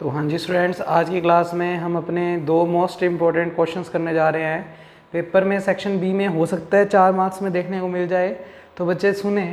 तो हाँ जी स्टूडेंट्स, आज की क्लास में हम अपने दो मोस्ट इम्पोर्टेंट क्वेश्चंस करने जा रहे हैं। पेपर में सेक्शन बी में हो सकता है 4 मार्क्स में देखने को मिल जाए। तो बच्चे सुने,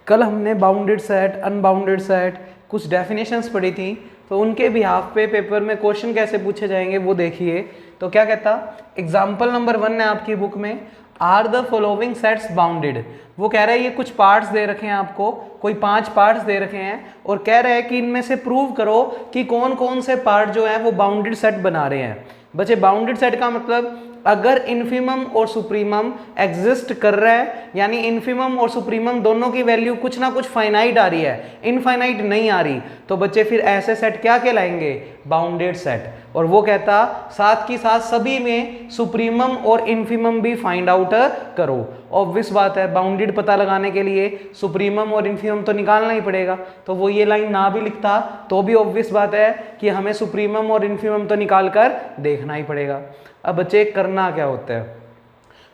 कल हमने बाउंडेड सेट, अनबाउंडेड सेट कुछ डेफिनेशंस पढ़ी थी, तो उनके बिहाफ पे पेपर में क्वेश्चन कैसे पूछे जाएंगे वो देखिए। तो क्या कहता, एग्जाम्पल नंबर 1 है आपकी बुक में, are the following sets bounded. वो कह रहा है ये कुछ पार्ट्स दे रखे हैं आपको, कोई 5 पार्ट्स दे रखे हैं और कह रहा है कि इनमें से प्रूव करो कि कौन कौन से पार्ट जो है वो बाउंडेड सेट बना रहे हैं। बच्चे बाउंडेड सेट का मतलब अगर इन्फिमम और सुप्रीमम एग्जिस्ट कर रहा है, यानी इन्फिमम और सुप्रीमम दोनों की वैल्यू कुछ ना कुछ फाइनाइट आ रही है, इनफाइनाइट नहीं आ रही, तो बच्चे फिर ऐसे सेट क्या कहलाएंगे, बाउंडेड सेट। और वो कहता साथ की साथ सभी में सुप्रीमम और इन्फिमम भी फाइंड आउट करो। ऑब्वियस बात है, बाउंडेड पता लगाने के लिए सुप्रीमम और इन्फिमम तो निकालना ही पड़ेगा। तो वो ये लाइन ना भी लिखता तो भी ऑब्वियस बात है कि हमें सुप्रीमम और इन्फिमम तो निकाल कर देखना ही पड़ेगा। अब बच्चे करना क्या होता है,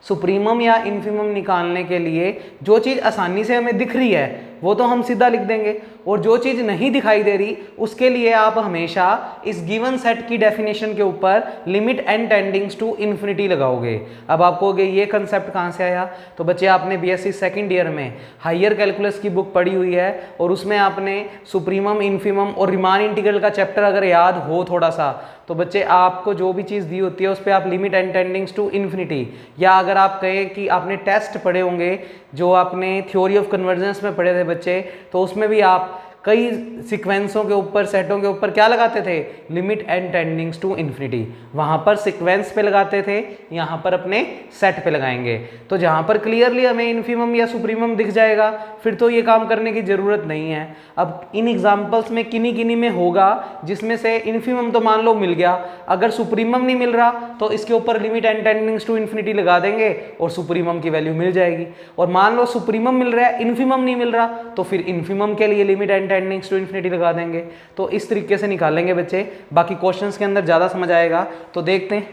सुप्रीमम या इन्फिमम निकालने के लिए जो चीज़ आसानी से हमें दिख रही है वो तो हम सीधा लिख देंगे, और जो चीज़ नहीं दिखाई दे रही उसके लिए आप हमेशा इस गिवन सेट की डेफिनेशन के ऊपर limit n tending to infinity लगाओगे। अब आपको ये कंसेप्ट कहाँ से आया, तो बच्चे आपने बीएससी सेकंड ईयर में हायर कैलकुलस की बुक पढ़ी हुई है और उसमें आपने सुप्रीमम, इन्फिमम और रिमान इंटीग्रल का चैप्टर अगर याद हो थोड़ा सा, तो बच्चे आपको जो भी चीज़ दी होती है उस पर आप limit n tending to infinity, या अगर आप कहें कि आपने टेस्ट पढ़े होंगे जो आपने थ्योरी ऑफ कन्वर्जेंस में पढ़े थे बच्चे, तो उसमें भी आप कई सीक्वेंसों के ऊपर, सेटों के ऊपर क्या लगाते थे, limit n tending to infinity. वहां पर सीक्वेंस पे लगाते थे, यहां पर अपने सेट पे लगाएंगे। तो जहां पर क्लियरली हमें इन्फिमम या सुप्रीमम दिख जाएगा फिर तो ये काम करने की जरूरत नहीं है। अब इन एग्जाम्पल्स में किन्हीं किन्हीं में होगा जिसमें से इन्फिमम तो मान लो मिल गया, अगर सुप्रीमम नहीं मिल रहा तो इसके ऊपर limit n tending to infinity लगा देंगे और सुप्रीमम की वैल्यू मिल जाएगी। और मान लो सुप्रीमम मिल रहा है, इन्फिमम नहीं मिल रहा, तो फिर इन्फिमम के लिए limit n tending to infinity लगा देंगे। तो इस तरीके से निकालेंगे बच्चे, बाकी क्वेश्चंस के अंदर ज्यादा समझ आएगा। तो देखते हैं,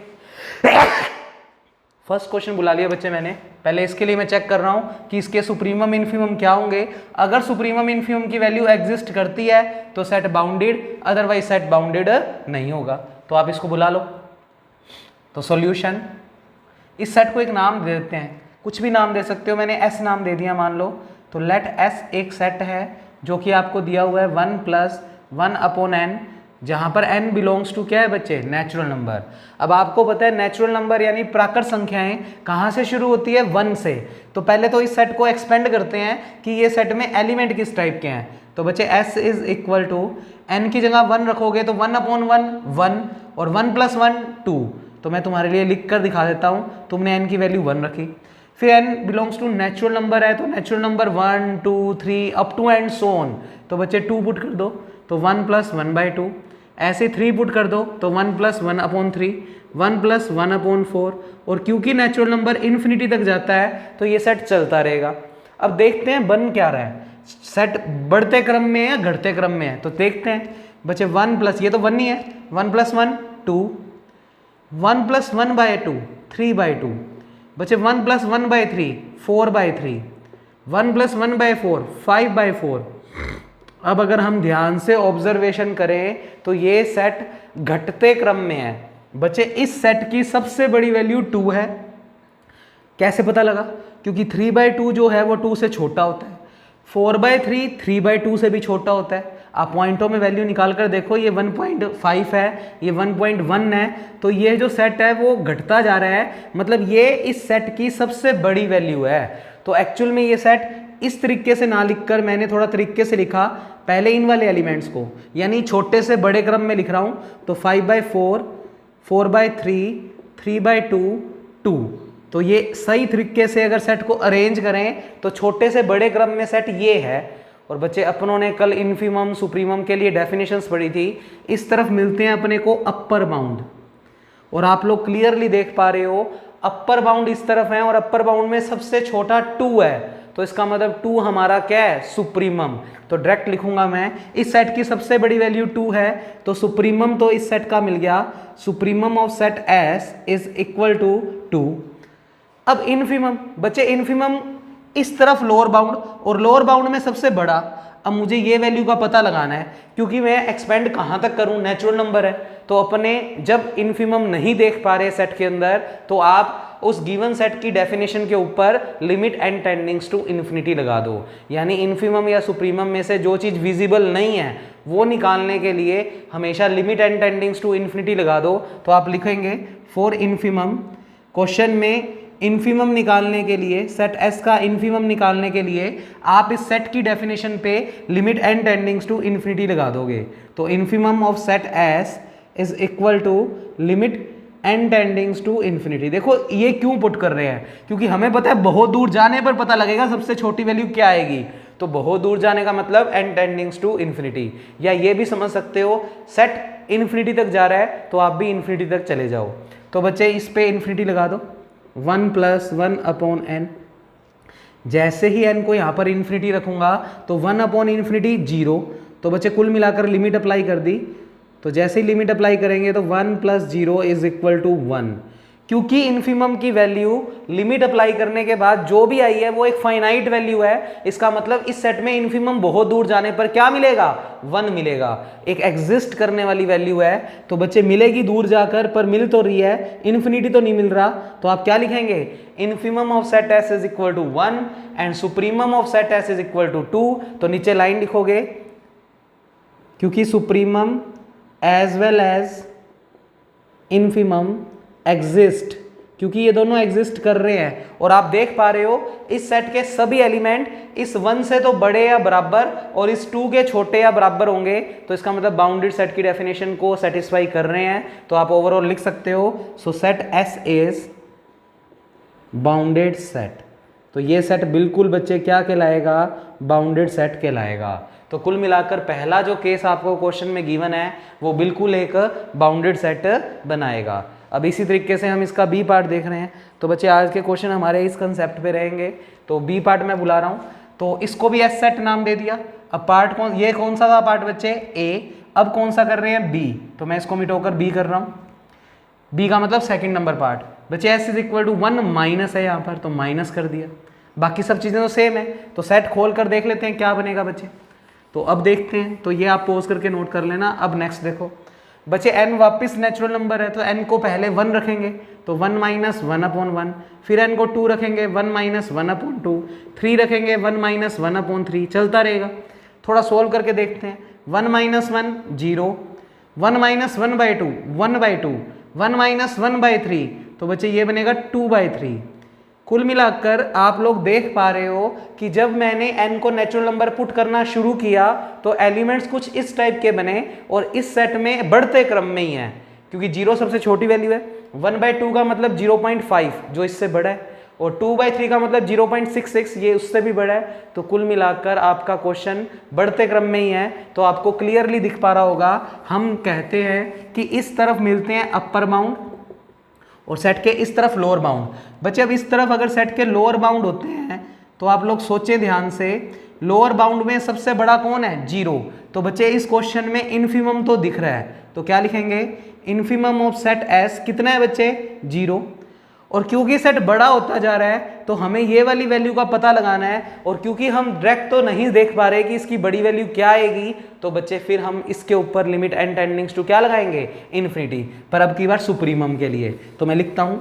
फर्स्ट क्वेश्चन बुला लिया बच्चे मैंने, पहले इसके लिए मैं चेक कर रहा हूं कि इसके सुप्रीमम इन्फिमम क्या होंगे। अगर सुप्रीमम इन्फिमम की वैल्यू एग्जिस्ट करती है तो set bounded, otherwise set bounded नहीं होगा। तो आप इसको बुला लो। तो सॉल्यूशन, इस सेट को एक नाम दे देते हैं, कुछ भी नाम दे सकते हो, मैंने एस नाम दे दिया मान लो। तो लेट एस एक सेट है जो कि आपको दिया हुआ है 1 + 1/n, जहां पर n बिलोंग्स टू क्या है बच्चे, नेचुरल नंबर। अब आपको पता है नेचुरल नंबर यानी प्राकृत संख्याएं कहां से शुरू होती है, 1 से। तो पहले तो इस सेट को एक्सपेंड करते हैं कि ये सेट में एलिमेंट किस टाइप के हैं। तो बच्चे s is equal to, n की जगह 1 रखोगे तो 1/1 1 और 1 + 1 2। तो मैं तुम्हारे लिए लिख कर दिखा देता हूं, तुमने n की वैल्यू 1 रखी, फिर n belongs to natural number है तो natural number 1 2 3 up to and so on. तो बच्चे 2 पुट कर दो तो 1 + 1/2, ऐसे 3 पुट कर दो तो 1 + 1/3, 1 + 1/4। और क्योंकि नेचुरल नंबर इन्फिनिटी तक जाता है तो ये सेट चलता रहेगा। अब देखते हैं बन क्या रहा है, सेट बढ़ते क्रम में है या घटते क्रम में है। तो देखते हैं बच्चे, 1 + ये तो 1 ही है, 1 + 1 2, 1 + 1/2 3/2, बच्चे 1 + 1/3 4/3, 1 + 1/4 5/4। अब अगर हम ध्यान से ऑब्जर्वेशन करें तो ये सेट घटते क्रम में है। बच्चे इस सेट की सबसे बड़ी वैल्यू 2 है। कैसे पता लगा, क्योंकि 3/2 जो है वो 2 से छोटा होता है, 4/3 3/2 से भी छोटा होता है। आप पॉइंटों में वैल्यू निकाल कर देखो, ये 1.5 है, ये 1.1 है, तो ये जो सेट है वो घटता जा रहा है, मतलब ये इस सेट की सबसे बड़ी वैल्यू है। तो एक्चुअल में ये सेट इस तरीके से ना लिखकर मैंने थोड़ा तरीके से लिखा, पहले इन वाले एलिमेंट्स को यानी छोटे से बड़े क्रम में लिख रहा हूं। तो 5/4 4/3 3/2 2। तो ये सही तरीके से अगर सेट को अरेंज करें तो छोटे से बड़े क्रम में सेट ये है। और बच्चे अपनों ने कल इन्फिमम सुप्रीमम के लिए डेफिनेशंस पढ़ी थी, इस तरफ मिलते हैं अपने को अपर बाउंड, और आप लोग क्लियरली देख पा रहे हो अपर बाउंड इस तरफ है और अपर बाउंड में सबसे छोटा 2 है। तो इसका मतलब 2 हमारा क्या है, सुप्रीमम। तो डायरेक्ट लिखूंगा मैं, इस सेट की सबसे बड़ी वैल्यू 2 है तो सुप्रीमम तो इस सेट का मिल गया, supremum of set S is equal to 2। अब इन्फिमम, बच्चे इन्फिमम इस तरफ लोअर बाउंड, और लोअर बाउंड में सबसे बड़ा, अब मुझे ये वैल्यू का पता लगाना है, क्योंकि मैं एक्सपेंड कहाँ तक करूँ, नेचुरल नंबर है, तो अपने जब इन्फिमम नहीं देख पा रहे सेट के अंदर, तो आप उस गिवन सेट की डेफिनेशन के ऊपर limit n tending to infinity लगा दो। यानी इन्फिमम या सुप्रीमम में से जो चीज़ विजिबल नहीं है वो निकालने के लिए हमेशा limit n tending to infinity लगा दो। तो आप लिखेंगे फॉर इन्फिमम, क्वेश्चन में इन्फिमम निकालने के लिए, सेट एस का इन्फिमम निकालने के लिए आप इस सेट की डेफिनेशन पे limit n tending to infinity लगा दोगे। तो infimum of set S is equal to limit n tending to infinity. देखो ये क्यों पुट कर रहे हैं, क्योंकि हमें पता है बहुत दूर जाने पर पता लगेगा सबसे छोटी वैल्यू क्या आएगी। तो बहुत दूर जाने का मतलब एन टेंडिंग्स टू इन्फिनिटी, या ये भी समझ सकते हो सेट इन्फिनिटी तक जा रहा है तो आप भी इन्फिनिटी तक चले जाओ। तो बच्चे इस पे इन्फिनिटी लगा दो, 1 + 1/n। जैसे ही n को यहाँ पर इन्फिनिटी रखूंगा तो 1/∞ 0। तो बच्चे कुल मिलाकर लिमिट अप्लाई कर दी, तो जैसे ही लिमिट अप्लाई करेंगे तो 1 + 0 = 1। क्योंकि इन्फिमम की वैल्यू लिमिट अप्लाई करने के बाद जो भी आई है वो एक फाइनाइट वैल्यू है, इसका मतलब इस सेट में इन्फिमम बहुत दूर जाने पर क्या मिलेगा, 1 मिलेगा। एक एग्जिस्ट करने वाली वैल्यू है, तो बच्चे मिलेगी दूर जाकर, पर मिल तो रही है, इन्फिनिटी तो नहीं मिल रहा। तो आप क्या लिखेंगे, infimum of set S is equal to 1 and supremum of set S is equal to 2। तो नीचे लाइन लिखोगे, क्योंकि supremum as well as infimum exist, क्योंकि ये दोनों एग्जिस्ट कर रहे हैं, और आप देख पा रहे हो इस सेट के सभी एलिमेंट इस 1 से तो बड़े या बराबर और इस 2 के छोटे या बराबर होंगे। तो इसका मतलब बाउंडेड सेट की डेफिनेशन को सेटिस्फाई कर रहे हैं। तो आप ओवरऑल लिख सकते हो, सो set S is bounded set. तो ये सेट बिल्कुल बच्चे क्या कहलाएगा, बाउंडेड सेट कहलाएगा। तो कुल मिलाकर पहला जो केस आपको क्वेश्चन में गिवन है वो बिल्कुल एक बाउंडेड सेट बनाएगा। अब इसी तरीके से हम इसका बी पार्ट देख रहे हैं। तो बच्चे आज के क्वेश्चन हमारे इस कंसेप्ट पे रहेंगे। तो बी पार्ट मैं बुला रहा हूँ, तो इसको भी एस सेट नाम दे दिया। अब पार्ट ये कौन सा था पार्ट बच्चे, ए। अब कौन सा कर रहे हैं, बी। तो मैं इसको मिटाकर बी कर रहा हूँ। बी का मतलब सेकंड नंबर पार्ट। बच्चे S is equal to 1 minus है यहाँ पर, तो माइनस कर दिया। बाकी सब चीज़ें तो सेम है। तो सेट खोल कर देख लेते हैं क्या बनेगा बच्चे। तो अब देखते हैं, तो ये आप पोज करके नोट कर लेना। अब नेक्स्ट देखो बच्चे, n वापस नेचुरल नंबर है, तो n को पहले 1 रखेंगे, तो 1 - 1/1। फिर n को 2 रखेंगे, 1 - 1/2। 3 रखेंगे, 1 - 1/3। चलता रहेगा। थोड़ा सोल्व करके देखते हैं। 1 - 1 0, 1 - 1/2 1/2, 1 - 1/3। तो बच्चे ये बनेगा 2/3। कुल मिलाकर आप लोग देख पा रहे हो कि जब मैंने n को नेचुरल नंबर पुट करना शुरू किया तो एलिमेंट्स कुछ इस टाइप के बने, और इस सेट में बढ़ते क्रम में ही है, क्योंकि 0 सबसे छोटी वैल्यू है। 1/2 का मतलब 0.5 जो इससे बड़ा है, और 2/3 का मतलब 0.66 ये उससे भी बड़ा है। तो कुल मिलाकर आपका क्वेश्चन बढ़ते क्रम में ही है। तो आपको क्लियरली दिख पा रहा होगा, हम कहते हैं कि इस तरफ मिलते हैं अपर बाउंड और सेट के इस तरफ लोअर बाउंड। बच्चे अब इस तरफ अगर सेट के लोअर बाउंड होते हैं तो आप लोग सोचें ध्यान से, लोअर बाउंड में सबसे बड़ा कौन है, 0। तो बच्चे इस क्वेश्चन में इन्फिमम तो दिख रहा है, तो क्या लिखेंगे, इन्फिमम ऑफ सेट एस कितना है बच्चे, 0। और क्योंकि सेट बड़ा होता जा रहा है तो हमें ये वाली वैल्यू का पता लगाना है, और क्योंकि हम डायरेक्ट तो नहीं देख पा रहे कि इसकी बड़ी वैल्यू क्या आएगी, तो बच्चे फिर हम इसके ऊपर लिमिट एन टेंडिंग्स टू क्या लगाएंगे, इन्फिनिटी। पर अब की बार सुप्रीमम के लिए, तो मैं लिखता हूं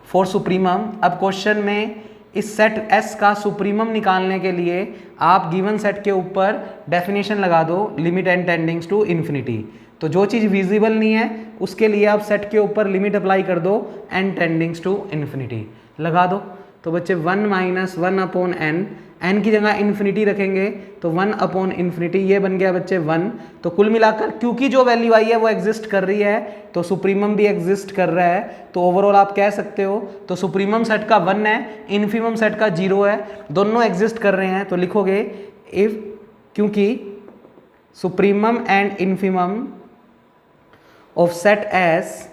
फॉर सुप्रीमम। अब क्वेश्चन में इस सेट एस का सुप्रीमम निकालने के लिए आप गिवन सेट के ऊपर डेफिनेशन लगा दो, limit n tending to infinity. तो जो चीज़ विजिबल नहीं है उसके लिए आप सेट के ऊपर लिमिट अप्लाई कर दो, एन टेंडिंग्स टू इन्फिनिटी लगा दो। तो बच्चे 1 - 1/n, n की जगह इन्फिनिटी रखेंगे तो 1/∞, ये बन गया बच्चे 1। तो कुल मिलाकर क्योंकि जो वैल्यू आई है वो एग्जिस्ट कर रही है, तो सुप्रीमम भी एग्जिस्ट कर रहा है। तो ओवरऑल आप कह सकते हो, तो सुप्रीमम सेट का 1 है, इन्फिमम सेट का 0 है, दोनों एग्जिस्ट कर रहे हैं। तो लिखोगे इफ, क्योंकि supremum and infimum of set S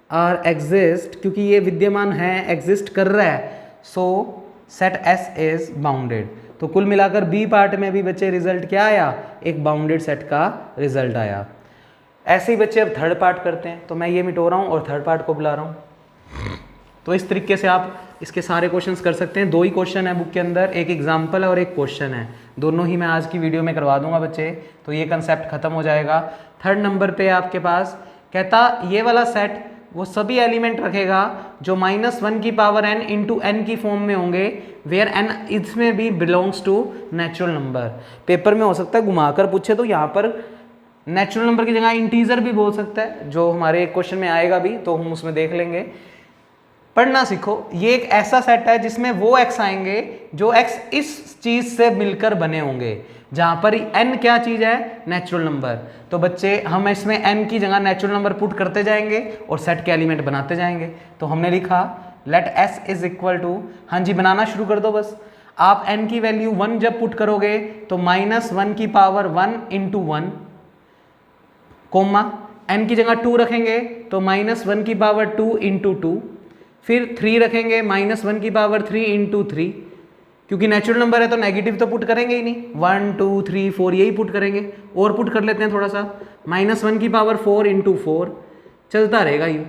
R exist, क्योंकि ये विद्यमान है, एग्जिस्ट कर रहा है, सो सेट एस इज बाउंडेड। तो कुल मिलाकर बी पार्ट में भी बच्चे रिजल्ट क्या आया, एक बाउंडेड सेट का रिजल्ट आया। ऐसे ही बच्चे अब थर्ड पार्ट करते हैं। तो मैं ये मिटो रहा हूँ और थर्ड पार्ट को बुला रहा हूँ। तो इस तरीके से आप इसके सारे क्वेश्चंस कर सकते हैं। 2 ही क्वेश्चन है बुक के अंदर, एक एग्जाम्पल है और एक क्वेश्चन है, दोनों ही मैं आज की वीडियो में करवा दूंगा बच्चे, तो ये कंसेप्ट खत्म हो जाएगा। 3rd नंबर पे आपके पास कहता ये वाला सेट वो सभी एलिमेंट रखेगा जो -1 की पावर n इंटू n की फॉर्म में होंगे, वेयर n इसमें भी belongs to natural number. Paper में हो सकता है घुमाकर पूछे तो यहाँ पर नेचुरल नंबर की जगह इंटीजर भी बोल सकता है, जो हमारे क्वेश्चन में आएगा भी, तो हम उसमें देख लेंगे। पढ़ना सीखो। ये एक ऐसा सेट है जिसमें वो x आएंगे जो x इस चीज से मिलकर बने होंगे, जहां पर n क्या चीज है, नेचुरल नंबर। तो बच्चे हम इसमें n की जगह नेचुरल नंबर पुट करते जाएंगे और सेट के एलिमेंट बनाते जाएंगे। तो हमने लिखा let s is equal to, हाँ जी बनाना शुरू कर दो बस। आप n की वैल्यू 1 जब पुट करोगे तो -1 की पावर 1 इंटू 1, कोमा n की जगह 2 रखेंगे तो -1 की पावर 2 इंटू 2, फिर 3 रखेंगे -1 की पावर 3 इंटू 3, क्योंकि नेचुरल नंबर है तो नेगेटिव तो पुट करेंगे ही नहीं, 1 2 3 4 यही पुट करेंगे। और पुट कर लेते हैं थोड़ा सा, -1 की पावर 4 इंटू 4, चलता रहेगा यूँ।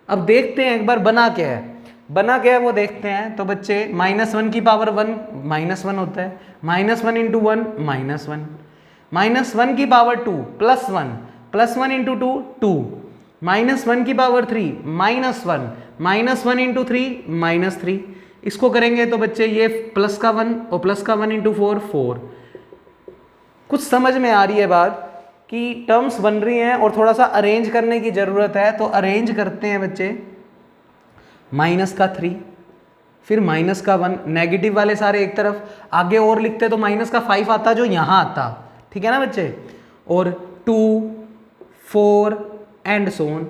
अब देखते हैं एक बार बना क्या है, बना क्या है वो देखते हैं। तो बच्चे -1 की पावर 1 -1 होता है, -1 इंटू 1 -1, -1 की पावर 2 +1, +1 इंटू 2 2, -1 की पावर 3 -1, -1 इंटू 3 -3। इसको करेंगे तो बच्चे ये प्लस का 1 और प्लस का 1 इंटू 4 4। कुछ समझ में आ रही है बात कि टर्म्स बन रही हैं और थोड़ा सा अरेंज करने की ज़रूरत है, तो अरेंज करते हैं बच्चे। -3, फिर -1, नेगेटिव वाले सारे एक तरफ, आगे और लिखते तो -5 आता जो यहाँ आता, ठीक है ना बच्चे, और 2 4 एंड सो ऑन।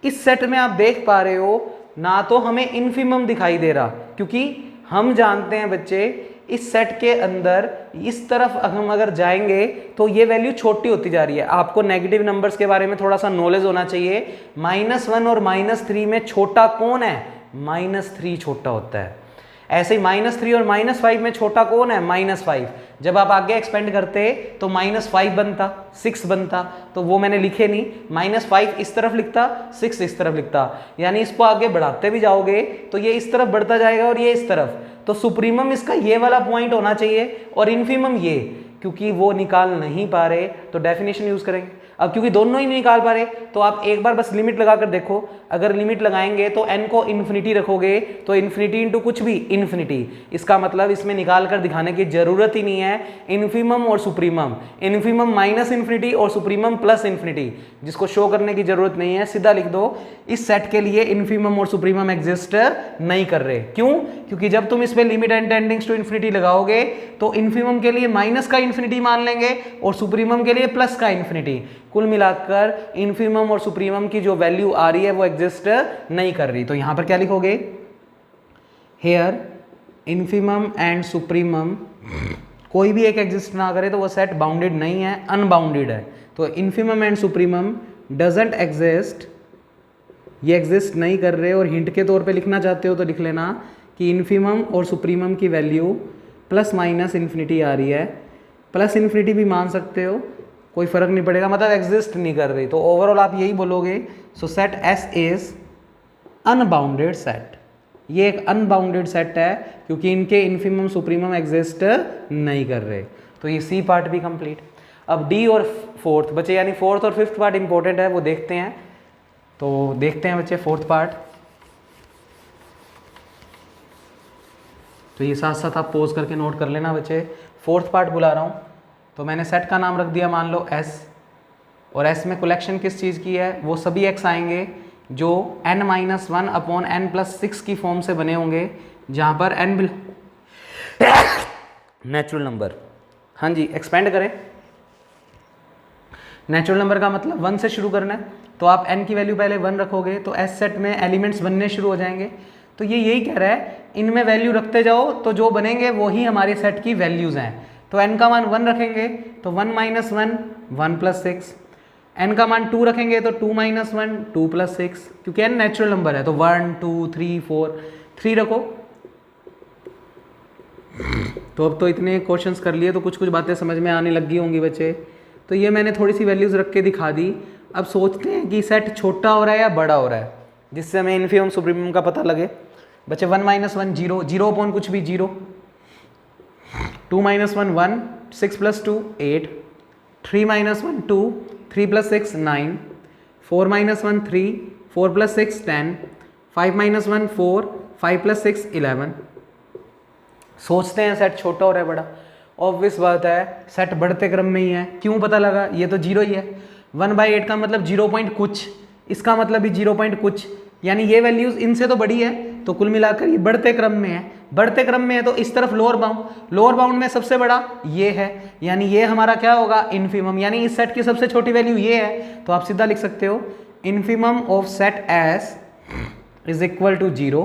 इस सेट में आप देख पा रहे हो ना तो हमें इन्फिमम दिखाई दे रहा, क्योंकि हम जानते हैं बच्चे इस सेट के अंदर इस तरफ हम अगर जाएंगे तो ये वैल्यू छोटी होती जा रही है। आपको नेगेटिव नंबर्स के बारे में थोड़ा सा नॉलेज होना चाहिए। -1 और -3 में छोटा कौन है, -3 छोटा होता है। ऐसे ही -3 और -5 में छोटा कौन है, -5। जब आप आगे एक्सपेंड करते तो -5 बनता, 6 बनता, तो वो मैंने लिखे नहीं, -5 इस तरफ लिखता, 6 इस तरफ लिखता, यानी इसको आगे बढ़ाते भी जाओगे तो ये इस तरफ बढ़ता जाएगा और ये इस तरफ। तो सुप्रीमम इसका ये वाला पॉइंट होना चाहिए और इन्फीमम ये, क्योंकि वो निकाल नहीं पा रहे तो डेफिनेशन यूज करेंगे। अब क्योंकि दोनों ही नहीं निकाल पा रहे तो आप एक बार बस लिमिट लगाकर देखो। अगर लिमिट लगाएंगे तो n को इन्फिनिटी रखोगे तो इन्फिनिटी इंटू कुछ भी इन्फिनिटी, इसका मतलब इसमें निकाल कर दिखाने की जरूरत ही नहीं है। इन्फीमम और सुप्रीमम, इन्फीमम -इन्फिनिटी और सुप्रीमम +इन्फिनिटी, जिसको शो करने की जरूरत नहीं है, सीधा लिख दो। इस सेट के लिए इन्फीमम और सुप्रीमम एग्जिस्ट नहीं कर रहे। क्यों? क्योंकि जब तुम इस पे लिमिट एंड टेंडिंग्स टू इन्फिनिटी लगाओगे तो इन्फीमम के लिए माइनस का इन्फिनिटी मान लेंगे और सुप्रीमम के लिए प्लस का इन्फिनिटी। कुल मिलाकर इन्फीमम और सुप्रीमम की जो वैल्यू आ रही है वो एग्जिस्ट नहीं कर रही। तो यहां पर क्या लिखोगे, हेयर इन्फीमम एंड सुप्रीमम कोई भी एक एग्जिस्ट ना करे तो वो सेट बाउंडेड नहीं है, अनबाउंडेड है। तो infimum and supremum doesn't exist, ये एग्जिस्ट नहीं कर रहे। और हिंट के तौर पे लिखना चाहते हो तो लिख लेना कि इन्फीमम और सुप्रीमम की वैल्यू ± इन्फिनिटी आ रही है। प्लस इन्फिनिटी भी मान सकते हो, कोई फर्क नहीं पड़ेगा, मतलब एग्जिस्ट नहीं कर रही। तो ओवरऑल आप यही बोलोगे, सो set S is unbounded set. ये एक अनबाउंडेड सेट है क्योंकि इनके इन्फीमम सुप्रीमम एग्जिस्ट नहीं कर रहे। तो ये C पार्ट भी कंप्लीट। अब D और 4th बचे, यानी 4th और 5th पार्ट इंपॉर्टेंट है, वो देखते हैं। तो देखते हैं बच्चे 4th पार्ट। तो ये साथ साथ आप पोज करके नोट कर लेना बच्चे। 4th पार्ट बुला रहा हूँ, तो मैंने सेट का नाम रख दिया मान लो S, और S में कलेक्शन किस चीज़ की है, वो सभी x आएंगे जो n-1 अपॉन n+6 की फॉर्म से बने होंगे, जहाँ पर n नेचुरल नंबर। हाँ जी, एक्सपेंड करें। नेचुरल नंबर का मतलब 1 से शुरू करना है, तो आप n की वैल्यू पहले 1 रखोगे तो S सेट में एलिमेंट्स बनने शुरू हो जाएंगे। तो ये यही कह रहा है, इनमें वैल्यू रखते जाओ तो जो बनेंगे वही हमारे सेट की वैल्यूज़ हैं। तो n का मान 1 रखेंगे तो 1 - 1 1 + 6, n का मान 2 रखेंगे तो 2 - 1 2 + 6, क्योंकि n नेचुरल नंबर है तो 1 2 3 4 3 रखो। तो अब तो इतने क्वेश्चंस कर लिए तो कुछ कुछ बातें समझ में आने लग गई होंगी बच्चे। तो ये मैंने थोड़ी सी वैल्यूज़ रख के दिखा दी। अब सोचते हैं कि सेट छोटा हो रहा है या बड़ा हो रहा है। जिससे हमें इन्फीमम सुप्रीमम का पता लगे। बच्चे 1 - 1 0, 0 अपॉन कुछ भी 0, 2 - 1 1, 6 + 2 8, 3 - 1 2, 3 + 6 9, 4 - 1 3, 4 + 6 10, 5 - 1 4, 5 + 6 11। सोचते हैं सेट छोटा हो रहा है बड़ा, ऑब्वियस बात है सेट बढ़ते क्रम में ही है। क्यों पता लगा? ये तो 0 ही है। 1/8 का मतलब 0 पॉइंट कुछ, इसका मतलब भी 0 पॉइंट कुछ, यानी ये वैल्यूज इनसे तो बड़ी है, तो कुल मिलाकर ये बढ़ते क्रम में है। बढ़ते क्रम में है तो इस तरफ लोअर बाउंड में सबसे बड़ा ये है, यानी ये हमारा क्या होगा? इन्फीमम, यानी इस सेट की सबसे छोटी वैल्यू ये है। तो आप सीधा लिख सकते हो infimum of set S is equal to 0।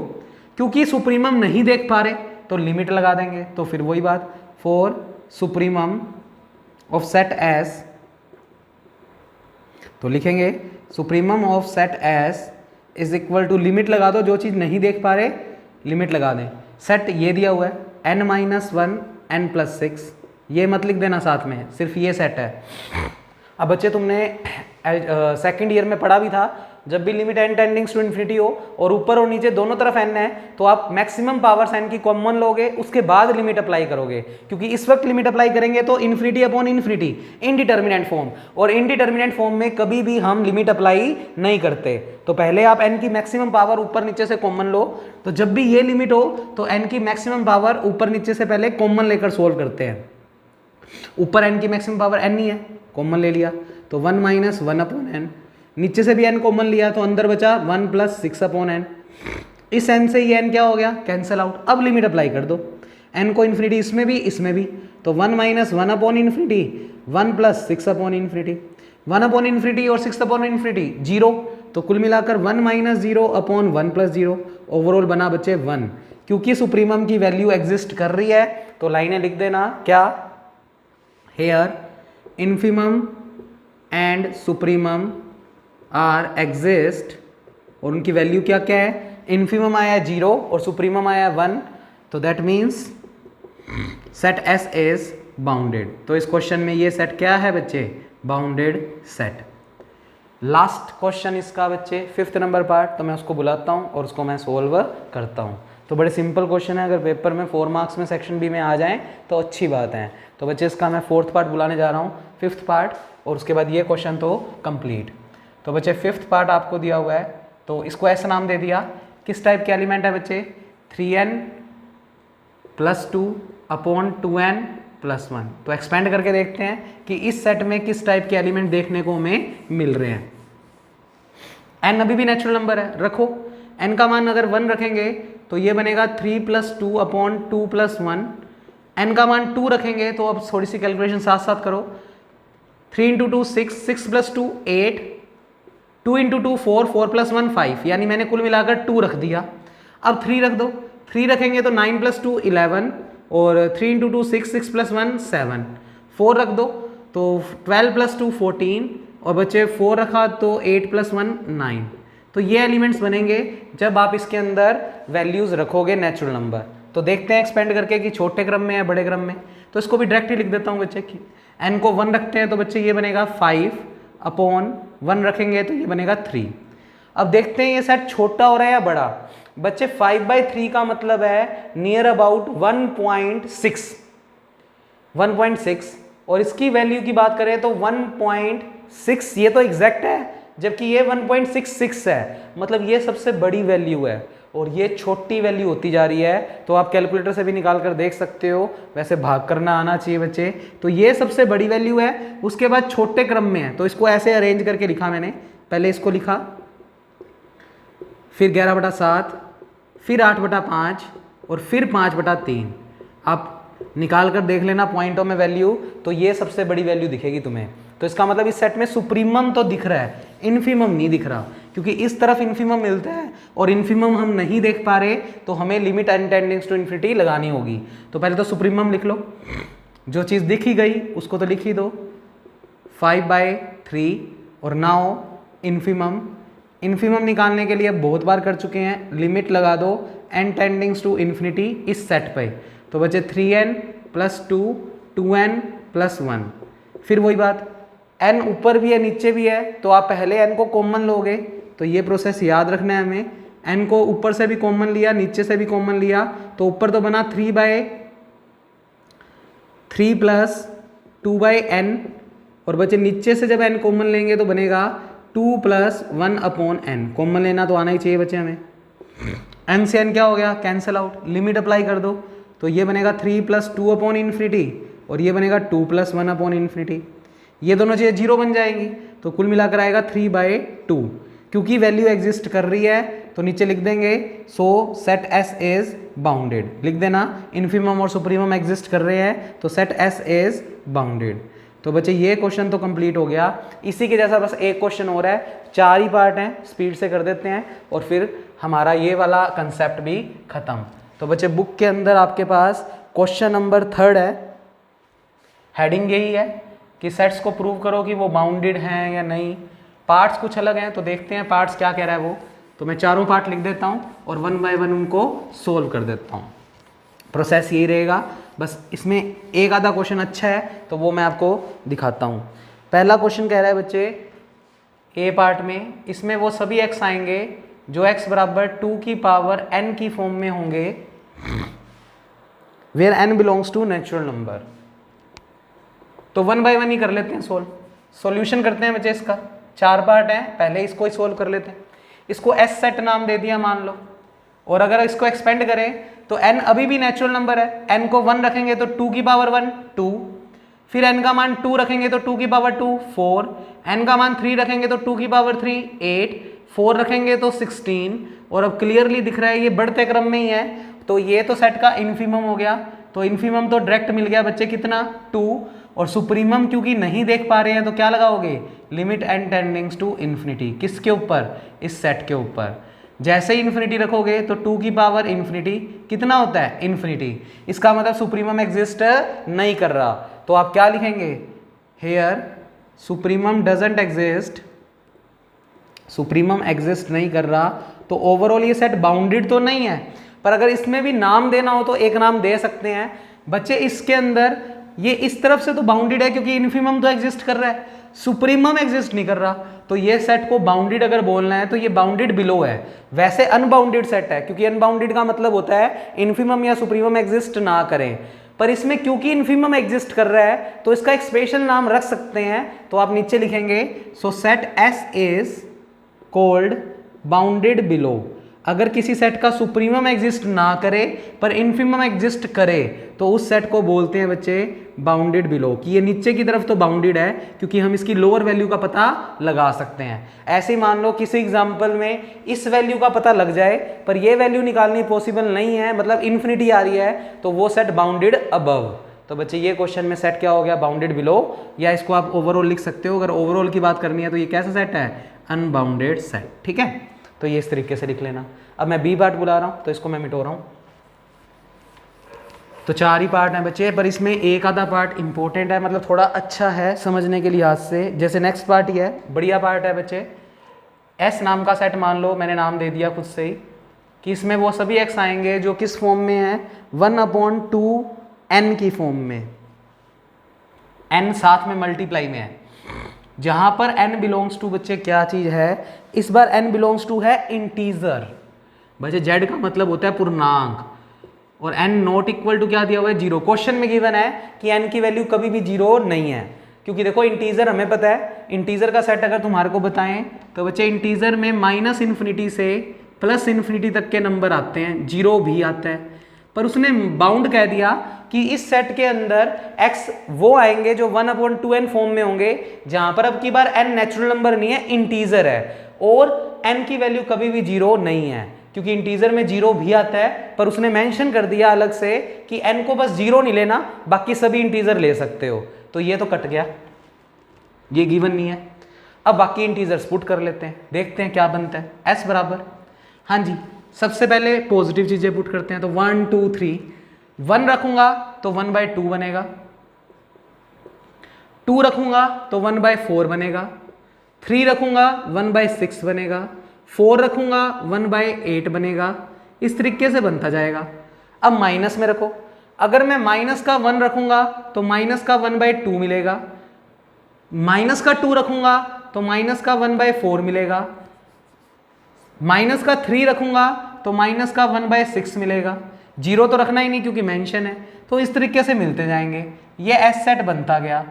क्योंकि सुप्रीमम नहीं देख पा रहे तो लिमिट लगा देंगे, तो फिर वही बात, for supremum of set S, तो लिखेंगे supremum of set S is equal to, limit लगा दो, जो चीज़ नहीं देख पा रहे लिमिट लगा दें। सेट ये दिया हुआ है n - 1 n + 6, ये मत लिख देना साथ में, सिर्फ ये सेट है। अब बच्चे तुमने सेकंड ईयर में पढ़ा भी था, जब भी लिमिट n टेंडिंग्स टू इन्फिनिटी हो और ऊपर और नीचे दोनों तरफ n है, तो आप मैक्सिमम पावर्स n की कॉमन लोगे, उसके बाद लिमिट अप्लाई करोगे। क्योंकि इस वक्त लिमिट अप्लाई करेंगे तो infinity upon infinity, indeterminate form, और इनडिटर्मिनेंट फॉर्म में कभी भी हम लिमिट अप्लाई नहीं करते। तो पहले आप n की मैक्सिमम पावर ऊपर नीचे से कॉमन लो, तो जब भी ये लिमिट हो तो n की मैक्सिमम पावर ऊपर नीचे से पहले कॉमन लेकर सोल्व करते हैं। ऊपर n की मैक्सिमम पावर n ही है, कॉमन ले लिया तो 1 - 1 अपॉन n, नीचे से भी n कॉमन लिया तो अंदर बचा 1 + 6 अपॉन n। इस n से ये n क्या हो गया? Cancel out. अब लिमिट अप्लाई कर दो, n को इन्फिनिटी इसमें भी इसमें भी, तो 1 - 1 upon infinity, 1 + 6 upon infinity, 1 upon infinity और 6 अपॉन इन्फिनिटी 0, तो कुल मिलाकर 1 - 0 अपॉन 1 + 0, ओवरऑल बना बच्चे 1। क्योंकि सुप्रीमम की वैल्यू एग्जिस्ट कर रही है तो लाइनें लिख देना क्या? Here infimum and supremum are exist, और उनकी वैल्यू क्या क्या है? इन्फीमम आया 0 और सुप्रीमम आया 1, तो that means set S is bounded. तो इस क्वेश्चन में ये सेट क्या है बच्चे? Bounded set. लास्ट क्वेश्चन इसका बच्चे 5th नंबर पार्ट, तो मैं उसको बुलाता हूँ और उसको मैं सोल्व करता हूँ। तो बड़े सिंपल क्वेश्चन है, अगर पेपर में 4 मार्क्स में सेक्शन बी में आ जाएं तो अच्छी बात है। तो बच्चे इसका मैं 4th पार्ट बुलाने जा रहा हूँ, 5th पार्ट, और उसके बाद ये क्वेश्चन तो कंप्लीट। तो बच्चे 5th पार्ट आपको दिया हुआ है, तो इसको ऐसा नाम दे दिया, किस टाइप के एलिमेंट है बच्चे? 3n + 2 upon 2n + 1। तो एक्सपेंड करके देखते हैं कि इस सेट में किस टाइप के एलिमेंट देखने को हमें मिल रहे हैं। n अभी भी नेचुरल नंबर है, रखो, n का मान अगर 1 रखेंगे तो ये बनेगा 3 + 2 अपॉन 2 + 1। n का मान 2 रखेंगे तो अब थोड़ी सी कैलकुलेशन साथ साथ करो, 3 × 2 6, 6 + 2 8, 2 × 2 4, 4 + 1 5, यानी मैंने कुल मिलाकर 2 रख दिया। अब 3 रख दो, 3 रखेंगे तो 9 + 2 11, और 3 × 2 6, 6 + 1 7, 4 रख दो तो 12 + 2 14, और बच्चे 4 रखा तो 8 + 1 9। तो ये एलिमेंट्स बनेंगे जब आप इसके अंदर वैल्यूज रखोगे नेचुरल नंबर। तो देखते हैं एक्सपेंड करके कि छोटे क्रम में या बड़े क्रम में। तो इसको भी डायरेक्टली लिख देता हूँ बच्चे की, n को 1 रखते हैं तो बच्चे ये बनेगा 5 अपॉन 1 रखेंगे तो ये बनेगा 3। अब देखते हैं ये सेट छोटा हो रहा है या बड़ा। बच्चे 5/3 का मतलब है नियर अबाउट 1.6, और इसकी वैल्यू की बात करें तो 1.6, ये तो एग्जैक्ट है, जबकि ये 1.66 है, मतलब ये सबसे बड़ी वैल्यू है और ये छोटी वैल्यू होती जा रही है। तो आप कैलकुलेटर से भी निकाल कर देख सकते हो, वैसे भाग करना आना चाहिए बच्चे। तो ये सबसे बड़ी वैल्यू है, उसके बाद छोटे क्रम में है, तो इसको ऐसे अरेंज करके लिखा मैंने। पहले इसको लिखा, फिर 11/7, फिर 8/5 और फिर 5/3। आप निकाल कर देख लेना पॉइंटों में वैल्यू, तो ये सबसे बड़ी वैल्यू दिखेगी तुम्हें। तो इसका मतलब इस सेट में सुप्रीमम तो दिख रहा है, इन्फीमम नहीं दिख रहा, क्योंकि इस तरफ इन्फीमम मिलता है और इन्फीमम हम नहीं देख पा रहे, तो हमें लिमिट n टेंडिंग्स टू इन्फिनिटी लगानी होगी। तो पहले तो सुप्रीमम लिख लो, जो चीज़ दिख ही गई उसको तो लिख ही दो, 5/3, और नाउ इन्फीमम। इन्फीमम निकालने के लिए बहुत बार कर चुके हैं, लिमिट लगा दो n टेंडिंग्स टू इन्फिनिटी इस सेट पे। तो बचे 3n + 2, 2n + 1। फिर वही बात, n ऊपर भी है नीचे भी है, तो आप पहले n को कॉमन लोगे, तो ये प्रोसेस याद रखना है हमें। n को ऊपर से भी कॉमन लिया, नीचे से भी कॉमन लिया, तो ऊपर तो बना 3 प्लस 2/n, और बच्चे नीचे से जब n कॉमन लेंगे तो बनेगा 2 प्लस 1/n। कॉमन लेना तो आना ही चाहिए बच्चे हमें। n से n क्या हो गया, कैंसिल आउट, लिमिट अप्लाई कर दो, तो ये बनेगा 3 प्लस 2/∞, और ये बनेगा 2 प्लस 1/∞। ये दोनों चीज़ें जीरो बन जाएंगी, तो कुल मिलाकर आएगा 3/2। क्योंकि वैल्यू एग्जिस्ट कर रही है तो नीचे लिख देंगे सो सेट एस इज बाउंडेड, लिख देना इन्फिमम और सुप्रीमम एग्जिस्ट कर रहे हैं तो सेट एस इज बाउंडेड। तो बच्चे ये क्वेश्चन तो कंप्लीट हो गया। इसी के जैसा बस एक क्वेश्चन हो रहा है, 4 ही पार्ट हैं, स्पीड से कर देते हैं और फिर हमारा ये वाला कंसेप्ट भी खत्म। तो बच्चे बुक के अंदर आपके पास क्वेश्चन नंबर 3 है, हेडिंग यही है कि सेट्स को प्रूव करो कि वो बाउंडेड हैं या नहीं। पार्ट्स कुछ अलग हैं, तो देखते हैं पार्ट्स क्या कह रहा है वो। तो मैं चारों पार्ट लिख देता हूँ और 1 बाय 1 उनको सोल्व कर देता हूँ। प्रोसेस यही रहेगा, बस इसमें एक आधा क्वेश्चन अच्छा है तो वो मैं आपको दिखाता हूँ। पहला क्वेश्चन कह रहा है बच्चे ए पार्ट में, इसमें वो सभी x आएंगे जो x बराबर 2 की पावर n की फॉर्म में होंगे, where n belongs to natural number. तो 1 बाय 1 ही कर लेते हैं सोल्व। सॉल्यूशन करते हैं बच्चे इसका, 4 पार्ट है, पहले इसको ही सोल्व कर लेते हैं। इसको s सेट नाम दे दिया मान लो, और अगर इसको एक्सपेंड करें तो n अभी भी नेचुरल नंबर है, n को 1 रखेंगे तो 2 की पावर 1 2, फिर n का मान 2 रखेंगे तो 2 की पावर 2 4, n का मान 3 रखेंगे तो 2 की पावर 3 8, 4 रखेंगे तो 16, और अब क्लियरली दिख रहा है ये बढ़ते क्रम में ही है, तो ये तो सेट का इन्फिमम हो गया। तो इन्फिमम तो डायरेक्ट मिल गया बच्चे कितना 2, और सुप्रीमम क्योंकि नहीं देख पा रहे हैं तो क्या लगाओगे, लिमिट n टेंडिंग्स टू इन्फिनिटी। किसके ऊपर, इस सेट के ऊपर। जैसे ही इन्फिनिटी रखोगे तो 2 की पावर इन्फिनिटी कितना होता है, इन्फिनिटी। इसका मतलब सुप्रीमम एग्जिस्ट नहीं कर रहा, तो आप क्या लिखेंगे, here supremum doesn't exist, supremum exist नहीं कर रहा। तो ओवरऑल ये सेट बाउंडेड तो नहीं है, पर अगर इसमें भी नाम देना हो तो एक नाम दे सकते हैं बच्चे। इसके अंदर ये इस तरफ से तो बाउंडेड है क्योंकि इन्फिमम तो एग्जिस्ट कर रहा है, सुप्रीमम एग्जिस्ट नहीं कर रहा, तो ये सेट को बाउंडेड अगर बोलना है तो ये बाउंडेड बिलो है। वैसे अनबाउंडेड सेट है, क्योंकि अनबाउंडेड का मतलब होता है इन्फिमम या सुप्रीमम एग्जिस्ट ना करें, पर इसमें क्योंकि इन्फिमम एग्जिस्ट कर रहा है तो इसका एक स्पेशल नाम रख सकते हैं। तो आप नीचे लिखेंगे सो set S is called bounded below. अगर किसी सेट का सुप्रीमम एग्जिस्ट ना करे पर इन्फिमम एग्जिस्ट करे तो उस सेट को बोलते हैं बच्चे बाउंडेड बिलो, कि ये नीचे की तरफ तो बाउंडेड है क्योंकि हम इसकी लोअर वैल्यू का पता लगा सकते हैं। ऐसे ही मान लो किसी एग्जांपल में इस वैल्यू का पता लग जाए पर ये वैल्यू निकालनी पॉसिबल नहीं है, मतलब इन्फिनिटी आ रही है, तो वो सेट बाउंडेड अबव। तो बच्चे ये क्वेश्चन में सेट क्या हो गया, बाउंडेड बिलो, या इसको आप ओवरऑल लिख सकते हो। अगर ओवरऑल की बात करनी है तो ये कैसा सेट है, अनबाउंडेड सेट। ठीक है, तो ये इस तरीके से लिख लेना। अब मैं बी पार्ट बुला रहा हूं तो इसको मैं मिटो रहा हूं। तो 4 ही पार्ट हैं बच्चे, पर इसमें एक आधा पार्ट इंपॉर्टेंट है, मतलब थोड़ा अच्छा है समझने के लिहाज से। जैसे नेक्स्ट पार्ट ही है, बढ़िया पार्ट है बच्चे। एस नाम का सेट मान लो, मैंने नाम दे दिया खुद से ही, कि इसमें वो सभी एक्स आएंगे जो किस फॉर्म में है, 1/2n की फॉर्म में, n साथ में मल्टीप्लाई में है। जहां पर n बिलोंग्स टू बच्चे क्या चीज है, इस बार n बिलोंग्स टू है इंटीजर। बच्चे z का मतलब होता है पूर्णांक, और n नॉट इक्वल टू क्या दिया हुआ है, 0। क्वेश्चन में गिवन है कि n की वैल्यू कभी भी 0 नहीं है, क्योंकि देखो इंटीजर हमें पता है, इंटीजर का सेट अगर तुम्हारे को बताएं तो बच्चे इंटीजर में -∞ से +∞ तक के नंबर आते हैं, 0 भी आता है। पर उसने बाउंड कह दिया कि इस सेट के अंदर x वो आएंगे जो 1/2n फॉर्म में होंगे, जहां पर अब की बार n नेचुरल नंबर नहीं है, इंटीजर है, और n की वैल्यू कभी भी 0 नहीं है, क्योंकि इंटीजर में 0 भी आता है। पर उसने मेंशन कर दिया अलग से कि n को बस 0 नहीं लेना, बाकी सभी इंटीजर ले सकते हो। तो ये तो कट गया, ये गिवन नहीं है। अब बाकी इंटीजर्स पुट कर लेते हैं, देखते हैं क्या बनता है। s बराबर, हाँ जी, सबसे पहले पॉजिटिव चीजें पुट करते हैं। तो 1 2 3, 1 रखूंगा तो 1/2 बनेगा, 2 रखूंगा तो 1/4 बनेगा, 3 रखूंगा 1/6 बनेगा, 4 रखूंगा 1/8 बनेगा। इस तरीके से बनता जाएगा। अब माइनस में रखो, अगर मैं माइनस का 1 रखूंगा तो माइनस का 1/2 मिलेगा, माइनस का 2 रखूंगा तो माइनस का 1/4 मिलेगा, माइनस का 3 रखूंगा तो माइनस का 1/6 मिलेगा, 0 तो रखना ही नहीं क्योंकि मेंशन है। तो इस तरीके से मिलते जाएंगे, ये एस सेट बनता गया।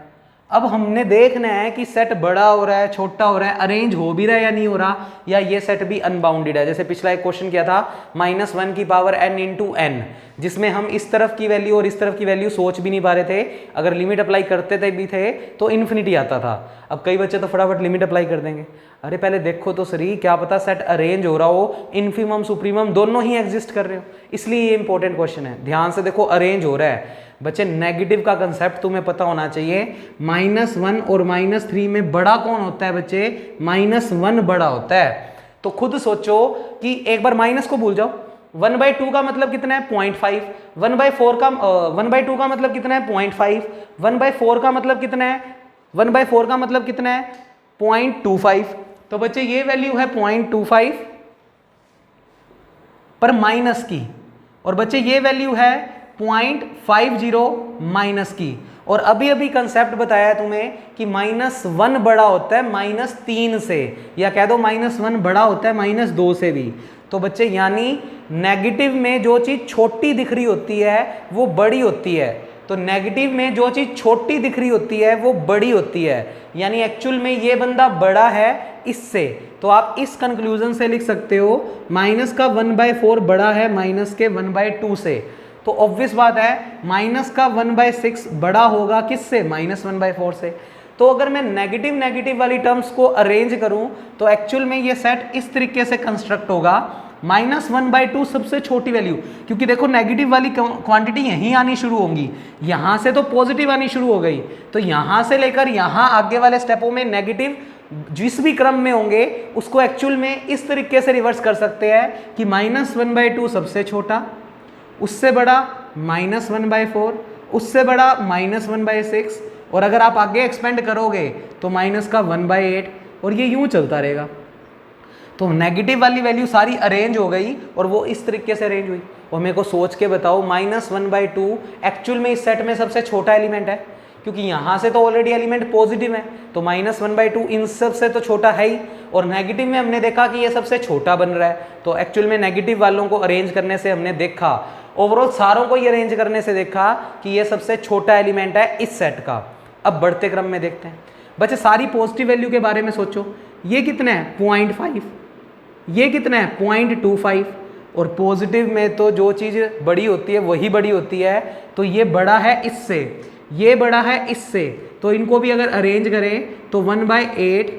अब हमने देखना है कि सेट बड़ा हो रहा है छोटा हो रहा है, अरेंज हो भी रहा है या नहीं हो रहा, या ये सेट भी अनबाउंडेड है। जैसे पिछला एक क्वेश्चन किया था -1 की पावर n इंटू n, जिसमें हम इस तरफ की वैल्यू और इस तरफ की वैल्यू सोच भी नहीं पा रहे थे, अगर लिमिट अप्लाई करते थे भी थे तो इन्फिनिटी आता था। अब कई बच्चे तो फटाफट लिमिट अप्लाई कर देंगे, अरे पहले देखो तो सही, क्या पता सेट अरेंज हो रहा हो, इन्फिमम सुप्रीमम दोनों ही एग्जिस्ट कर रहे हो, इसलिए ये इंपॉर्टेंट क्वेश्चन है। ध्यान से देखो, अरेंज हो रहा है बच्चे, नेगेटिव का कंसेप्ट तुम्हें पता होना चाहिए। -1 और -3 में बड़ा कौन होता है बच्चे? -1 बड़ा होता है। तो खुद सोचो कि एक बार माइनस को भूल जाओ, 1/2 का मतलब कितना है? 0.5। 1/4 का 1/2 का मतलब कितना है? 0.5। 1/4 का मतलब कितना है? 1/4 का मतलब कितना है? 0.25। तो बच्चे ये वैल्यू है 0.25 पर माइनस की, और बच्चे ये वैल्यू है 0.50 माइनस की। और अभी अभी कंसेप्ट बताया तुम्हें कि -1 बड़ा होता है -3 से, या कह दो -1 बड़ा होता है -2 से भी। तो बच्चे यानी नेगेटिव में जो चीज छोटी दिख रही होती है वो बड़ी होती है, तो नेगेटिव में जो चीज छोटी दिख रही होती है वो बड़ी होती है, यानी एक्चुअल में ये बंदा बड़ा है इससे। तो आप इस कंक्लूजन से लिख सकते हो माइनस का 1/4 बड़ा है माइनस के 1/2 से। तो ऑब्वियस बात है माइनस का 1/6 बड़ा होगा किससे? -1/4 से। तो अगर मैं नेगेटिव नेगेटिव वाली टर्म्स को अरेंज करूं तो एक्चुअल में ये सेट इस तरीके से कंस्ट्रक्ट होगा, -1/2 सबसे छोटी वैल्यू, क्योंकि देखो नेगेटिव वाली क्वांटिटी यहीं आनी शुरू होंगी, यहां से तो पॉजिटिव आनी शुरू हो गई, तो यहां से लेकर यहां आगे वाले स्टेपों में नेगेटिव जिस भी क्रम में होंगे उसको एक्चुअल में इस तरीके से रिवर्स कर सकते हैं कि -1/2 सबसे छोटा, उससे बड़ा -1/4, उससे बड़ा -1/6, और अगर आप आगे एक्सपेंड करोगे तो माइनस का 1/8, और ये यूं चलता रहेगा। तो नेगेटिव वाली वैल्यू सारी अरेंज हो गई और वो इस तरीके से अरेंज हुई। और मेरे को सोच के बताओ -1/2 एक्चुअल में इस सेट में सबसे छोटा एलिमेंट है, क्योंकि यहां से तो ऑलरेडी एलिमेंट पॉजिटिव है, तो -1/2 इन सब से तो छोटा है ही, और नेगेटिव में हमने देखा कि ये सबसे छोटा बन रहा है। तो एक्चुअल में नेगेटिव वालों को अरेंज करने से हमने देखा, ओवरऑल सारों को ये अरेंज करने से देखा कि ये सबसे छोटा एलिमेंट है इस सेट का। अब बढ़ते क्रम में देखते हैं बच्चे, सारी पॉजिटिव वैल्यू के बारे में सोचो, ये कितना है? 0.5, ये कितना है? 0.25, और पॉजिटिव में तो जो चीज़ बड़ी होती है वही बड़ी होती है, तो ये बड़ा है इससे, ये बड़ा है इससे, तो इनको भी अगर अरेंज करें तो 1/8,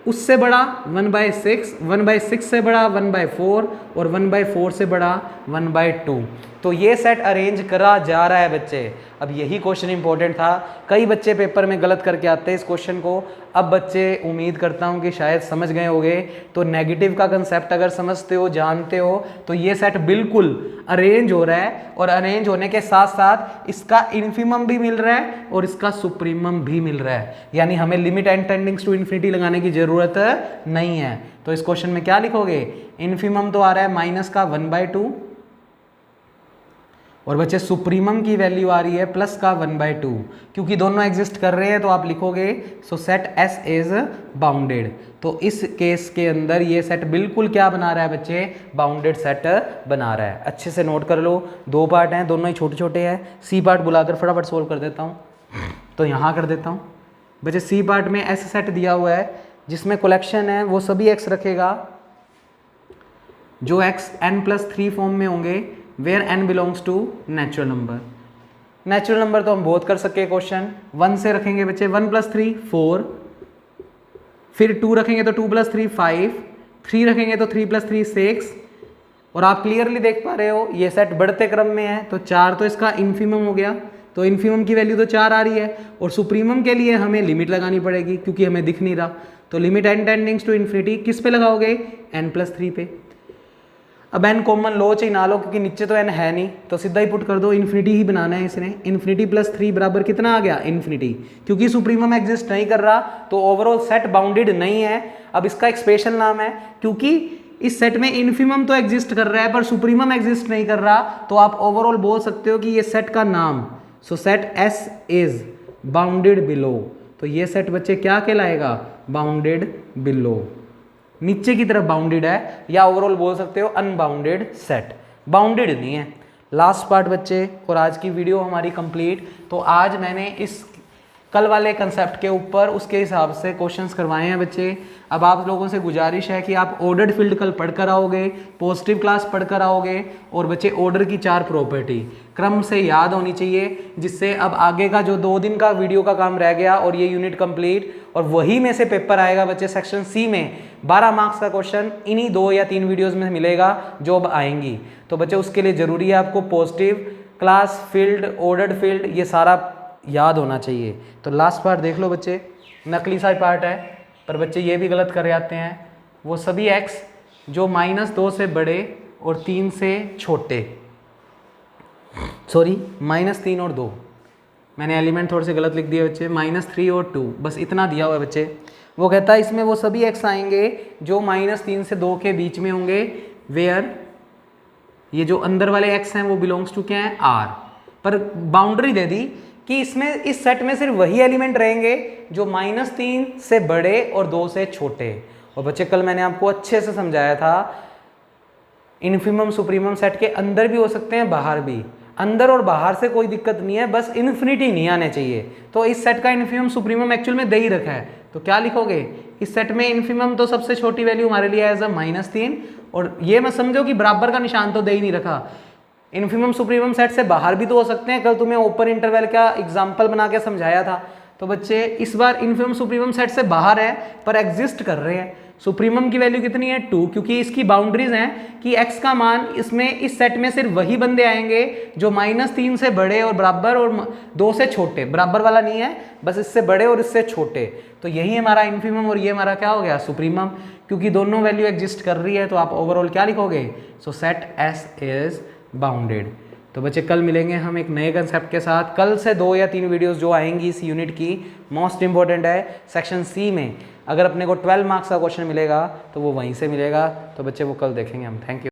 उससे बड़ा 1/6, 1/6 से बड़ा 1/4, और 1/4 से बड़ा 1/2। तो ये सेट अरेंज करा जा रहा है बच्चे। अब यही क्वेश्चन इंपॉर्टेंट था, कई बच्चे पेपर में गलत करके आते हैं इस क्वेश्चन को। अब बच्चे उम्मीद करता हूँ कि शायद समझ गए होंगे। तो नेगेटिव का कंसेप्ट अगर समझते हो, जानते हो, तो ये सेट बिल्कुल अरेंज हो रहा है, और अरेंज होने के साथ साथ इसका इन्फिमम भी मिल रहा है और इसका सुप्रीमम भी मिल रहा है, यानी हमें लिमिट एंड टेंडिंग्स टू इन्फिनिटी लगाने की जरूरत नहीं है। तो इस क्वेश्चन में क्या लिखोगे? इन्फिमम तो आ रहा है माइनस का 1/2, और बच्चे सुप्रीमम की वैल्यू आ रही है प्लस का 1/2, क्योंकि दोनों एग्जिस्ट कर रहे हैं तो आप लिखोगे सो सेट एस इज बाउंडेड। तो इस केस के अंदर ये सेट बिल्कुल क्या बना रहा है बच्चे? बाउंडेड सेट बना रहा है। अच्छे से नोट कर लो, दो पार्ट हैं, दोनों ही छोटे छोटे हैं। सी पार्ट बुलाकर फटाफट सोल्व कर देता हूँ, तो यहाँ कर देता हूँ बच्चे। सी पार्ट में एस सेट दिया हुआ है जिसमें कलेक्शन है वो सभी एक्स रखेगा जो एक्स n+3 फॉर्म में होंगे, where n belongs to natural number. Natural number तो हम बहुत कर सके क्वेश्चन, 1 से रखेंगे बच्चे, 1 + 3 4, फिर 2 रखेंगे तो 2 + 3 5, 3 रखेंगे तो 3 + 3 6, और आप क्लियरली देख पा रहे हो ये सेट बढ़ते क्रम में है, तो 4 तो इसका इन्फिमम हो गया, तो इन्फिमम की वैल्यू तो 4 आ रही है, और सुप्रीमम के लिए हमें लिमिट लगानी पड़ेगी क्योंकि हमें दिख नहीं रहा। तो लिमिट n टेंडिंग्स टू इन्फिनिटी किस पे लगाओगे? n+3 पे। अब n कॉमन लो चाहे ना लो क्योंकि नीचे तो n है नहीं, तो सीधा ही पुट कर दो, इन्फिनिटी ही बनाना है इसने। इन्फिनिटी + 3 बराबर कितना आ गया? इन्फिनिटी। क्योंकि सुप्रीमम एग्जिस्ट नहीं कर रहा तो ओवरऑल सेट बाउंडेड नहीं है। अब इसका एक स्पेशल नाम है, क्योंकि इस सेट में इन्फिमम तो एग्जिस्ट कर रहा है पर सुप्रीमम एग्जिस्ट नहीं कर रहा, तो आप ओवरऑल बोल सकते हो कि ये सेट का नाम, सो set S is bounded below. तो ये सेट बच्चे क्या कहलाएगा? Bounded below. नीचे की तरफ बाउंडेड है, या ओवरऑल बोल सकते हो अनबाउंडेड सेट, बाउंडेड नहीं है। लास्ट पार्ट बच्चे, और आज की वीडियो हमारी कंप्लीट। तो आज मैंने इस कल वाले कंसेप्ट के ऊपर उसके हिसाब से क्वेश्चंस करवाए हैं बच्चे। अब आप लोगों से गुजारिश है कि आप ऑर्डर्ड फील्ड कल पढ़ कर आओगे, पॉजिटिव क्लास पढ़ कर आओगे, और बच्चे ऑर्डर की 4 प्रॉपर्टी क्रम से याद होनी चाहिए, जिससे अब आगे का जो 2 दिन का वीडियो का काम रह गया और ये यूनिट कंप्लीट, और वही में से पेपर आएगा बच्चे सेक्शन सी में 12 मार्क्स का क्वेश्चन इन्हीं 2 या 3 वीडियोज़ में मिलेगा जो अब आएंगी। तो बच्चे उसके लिए ज़रूरी है आपको positive class, field, ordered field, ये सारा याद होना चाहिए। तो लास्ट पार्ट देख लो बच्चे, नकली सा पार्ट है, पर बच्चे ये भी गलत कर जाते हैं। वो सभी x जो -2 से बड़े और 3 से छोटे, सॉरी -3 और 2, मैंने एलिमेंट थोड़े से गलत लिख दिए बच्चे, -3 और 2, बस इतना दिया हुआ है बच्चे। वो कहता है इसमें वो सभी x आएंगे जो -3 से 2 के बीच में होंगे, वेयर ये जो अंदर वाले x हैं वो बिलोंग्स टू क्या है, R। पर बाउंड्री दे दी कि इसमें इस सेट में सिर्फ वही एलिमेंट रहेंगे जो -3 से बड़े और 2 से छोटे। और बच्चे कल मैंने आपको अच्छे से समझाया था, इन्फिमम सुप्रीमम सेट के अंदर भी हो सकते हैं, बाहर भी। अंदर और बाहर से कोई दिक्कत नहीं है, बस इन्फिनिटी नहीं आने चाहिए। तो इस सेट का इन्फिमम सुप्रीमम एक्चुअल में दे ही रखा है, तो क्या लिखोगे इस सेट में? इन्फिमम तो सबसे छोटी वैल्यू हमारे लिए एज अ -3, और ये मत समझो कि बराबर का निशान तो दे ही नहीं रखा। इन्फिमम सुप्रीमम सेट से बाहर भी तो हो सकते हैं, कल तुम्हें ओपन इंटरवल का एग्जाम्पल बना के समझाया था। तो बच्चे इस बार इन्फिमम सुप्रीमम सेट से बाहर है पर एग्जिस्ट कर रहे हैं। सुप्रीमम की वैल्यू कितनी है, 2, क्योंकि इसकी बाउंड्रीज हैं कि x का मान इसमें इस सेट में सिर्फ वही बंदे आएंगे जो -3 से बड़े और बराबर और 2 से छोटे, बराबर वाला नहीं है, बस इससे बड़े और इससे छोटे। तो यही हमारा इन्फिमम और ये हमारा क्या हो गया, सुप्रीमम। क्योंकि दोनों वैल्यू एग्जिस्ट कर रही है तो आप ओवरऑल क्या लिखोगे, सो सेट S इज बाउंडेड। तो बच्चे कल मिलेंगे हम एक नए कंसेप्ट के साथ। कल से 2 या 3 वीडियोस जो आएंगी इस यूनिट की, मोस्ट इंपॉर्टेंट है सेक्शन सी में। अगर अपने को 12 मार्क्स का क्वेश्चन मिलेगा तो वो वहीं से मिलेगा। तो बच्चे वो कल देखेंगे हम। Thank you.